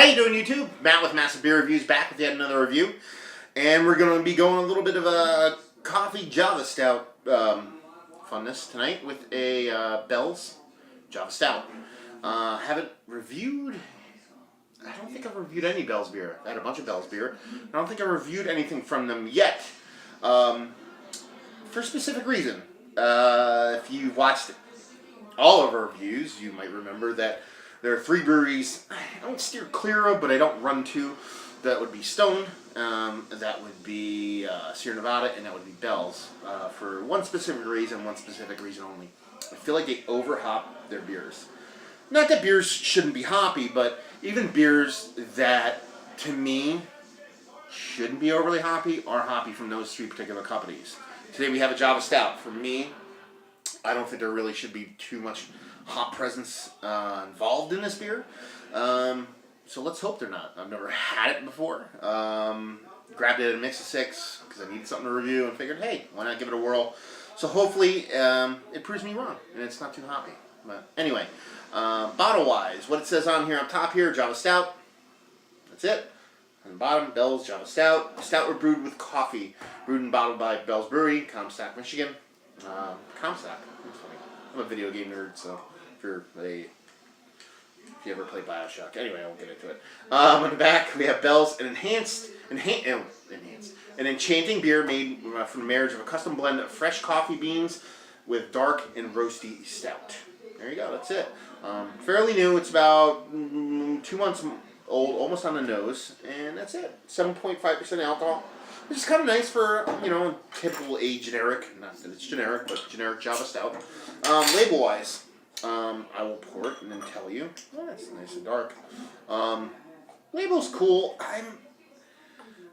How you doing, YouTube? Matt with Massive Beer Reviews back with yet another review. And we're going to be going a little bit of a coffee Java Stout funness tonight with a Bell's Java Stout. Haven't reviewed... I don't think I've reviewed any Bell's beer. I had a bunch of Bell's beer. I don't think I've reviewed anything from them yet. For a specific reason. If you've watched all of our reviews, you might remember that there are 3 breweries I don't steer clear of, but I don't run to. That would be Stone, that would be Sierra Nevada, and that would be Bell's. For one specific reason only. I feel like they over-hop their beers. Not that beers shouldn't be hoppy, but even beers that, to me, shouldn't be overly hoppy are hoppy from those 3 particular companies. Today we have a Java Stout. For me, I don't think there really should be too much hop presence involved in this beer. So let's hope they're not. I've never had it before. Grabbed it at a mix of 6 because I needed something to review and figured, hey, why not give it a whirl? So hopefully it proves me wrong and it's not too hoppy. But anyway, bottle-wise, what it says on here, on top here, Java Stout. That's it. On the bottom, Bell's Java Stout. Stout were brewed with coffee. Brewed and bottled by Bell's Brewery, Comstock, Michigan. Comstock. That's funny. I'm a video game nerd, so if you ever play Bioshock. Anyway, I won't get into it. On the back, we have Bell's, an an enchanting beer made from the marriage of a custom blend of fresh coffee beans with dark and roasty stout. There you go, that's it. Fairly new, it's about 2 months old, almost on the nose, and that's it. 7.5% alcohol, which is kind of nice for, typical generic, not that it's generic, but generic Java Stout. Label-wise, I will pour it and then tell you. Oh, that's nice and dark. Label's cool.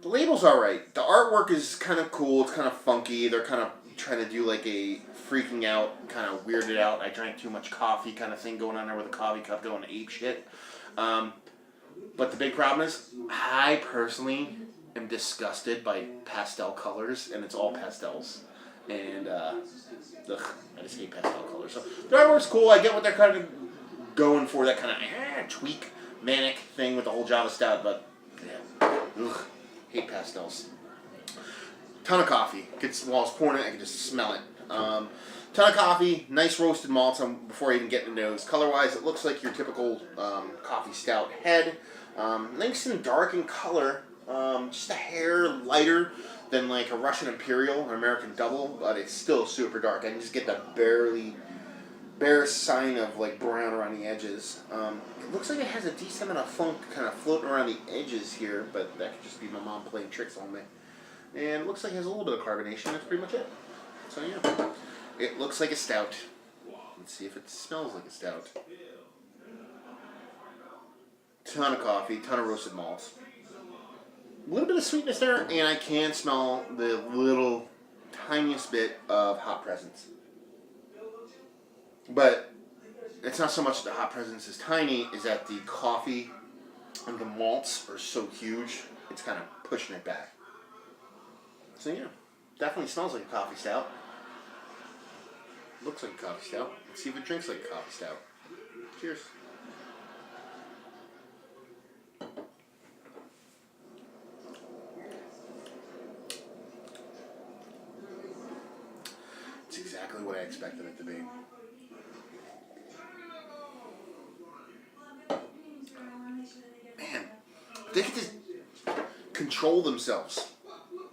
The label's alright. The artwork is kind of cool. It's kind of funky. They're kind of trying to do like a freaking out, kind of weirded out, I drank too much coffee kind of thing going on there with a coffee cup going ape shit. But the big problem is, I personally am disgusted by pastel colors, and it's all pastels. And, I just hate pastel colors. So, the artwork's cool. I get what they're kind of going for, that kind of tweak, manic thing with the whole Java Stout, but, yeah, hate pastels. Ton of coffee. While I was pouring it, I could just smell it. Ton of coffee, nice roasted malts before I even get into nose. Color-wise, it looks like your typical coffee stout head. Nice and dark in color, just a hair lighter than like a Russian Imperial or American Double, but it's still super dark. I can just get the bare sign of like brown around the edges. It looks like it has a decent amount of funk kind of floating around the edges here, but that could just be my mom playing tricks on me. And it looks like it has a little bit of carbonation. That's pretty much it. So yeah, it looks like a stout. Let's see if it smells like a stout. Ton of coffee, ton of roasted malts. A little bit of sweetness there, and I can smell the little tiniest bit of hop presence. But it's not so much the hop presence is tiny, is that the coffee and the malts are so huge, it's kind of pushing it back. So yeah, definitely smells like a coffee stout. Looks like a coffee stout. Let's see if it drinks like a coffee stout. Cheers. It's exactly what I expected it to be. Man, they can just control themselves.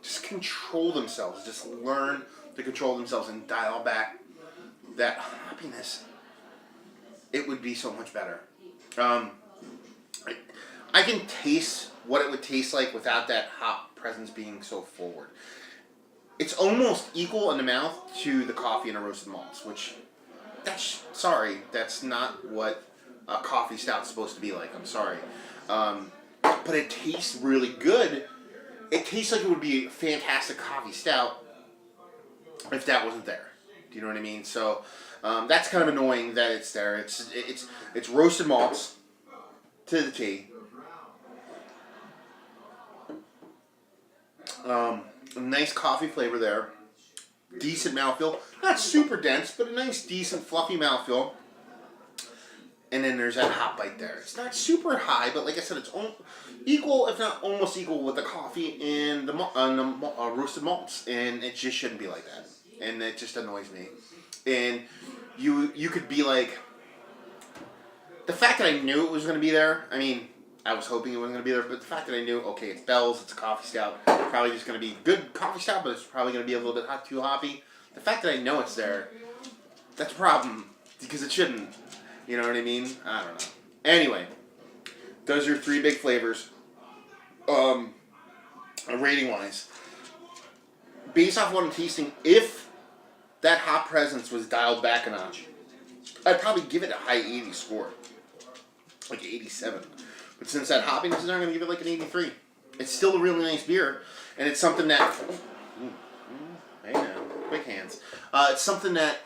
Just control themselves. Just learn to control themselves and dial back that hoppiness. It would be so much better. I can taste what it would taste like without that hop presence being so forward. It's almost equal in the mouth to the coffee and the roasted malts, which, that's not what a coffee stout's supposed to be like. I'm sorry. But it tastes really good. It tastes like it would be a fantastic coffee stout if that wasn't there. Do you know what I mean? So that's kind of annoying that it's there. It's roasted malts to the T. A nice coffee flavor there. Decent mouthfeel. Not super dense, but a nice, decent, fluffy mouthfeel. and then there's that hop bite there. It's not super high, but like I said, it's equal, if not almost equal, with the coffee and the roasted malts, and it just shouldn't be like that, and it just annoys me. And you could be like, the fact that I knew it was going to be there. I mean, I was hoping it wasn't going to be there, but the fact that I knew, okay, it's Bell's, it's a coffee stout, probably just going to be good coffee stout, but it's probably going to be a little bit too hoppy. The fact that I know it's there, that's a problem, because it shouldn't. You know what I mean? I don't know. Anyway, those are 3 big flavors. Rating wise, based off what I'm tasting, if that hop presence was dialed back a notch, I'd probably give it a high 80 score, like 87. But since that hoppiness is there, I'm going to give it like an 83. It's still a really nice beer, and it's something that, hey now, quick hands. It's something that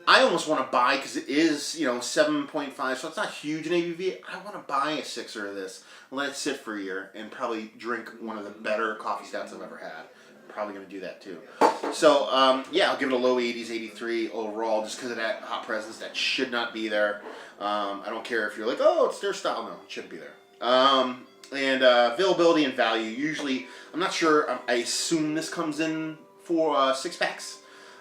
I almost want to buy because it is, 7.5, so it's not huge in ABV. I want to buy a 6er of this, let it sit for a year, and probably drink one of the better coffee stouts I've ever had. Probably going to do that too. So, yeah, I'll give it a low 80s, 83 overall, just because of that hot presence that should not be there. I don't care if you're like, oh, it's their style. No, it shouldn't be there. And availability and value. Usually, I'm not sure. I assume this comes in for 6-packs.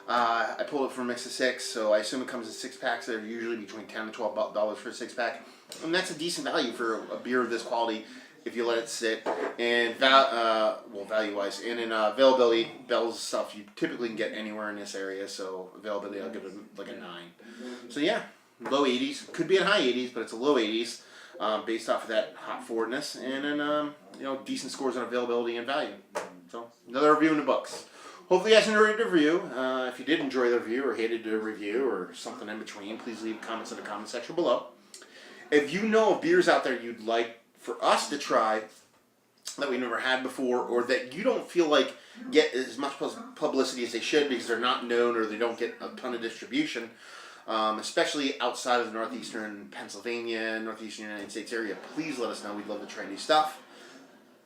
I pulled it from a mix of 6, so I assume it comes in 6-packs. They're usually between $10 to $12 for a 6-pack. And that's a decent value for a beer of this quality if you let it sit. And value-wise, and in availability, Bell's stuff you typically can get anywhere in this area. So availability, I'll give it like a 9. So yeah, low 80s. Could be in high 80s, but it's a low 80s based off of that hop forwardness. And then decent scores on availability and value. So another review in the books. Hopefully you guys enjoyed the review. If you did enjoy the review or hated the review or something in between, please leave comments in the comment section below. If you know of beers out there you'd like for us to try that we never had before, or that you don't feel like get as much publicity as they should because they're not known or they don't get a ton of distribution, especially outside of the northeastern Pennsylvania, northeastern United States area, please let us know. We'd love to try new stuff.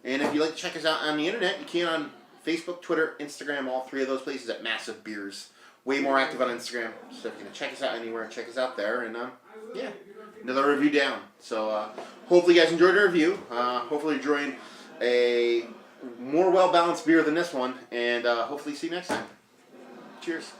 And if you'd like to check us out on the internet, you can on Facebook, Twitter, Instagram, all 3 of those places at Massive Beers. Way more active on Instagram. So if you're going to check us out anywhere, check us out there. And yeah, another review down. So hopefully you guys enjoyed the review. Hopefully you're enjoying a more well-balanced beer than this one. And hopefully see you next time. Cheers.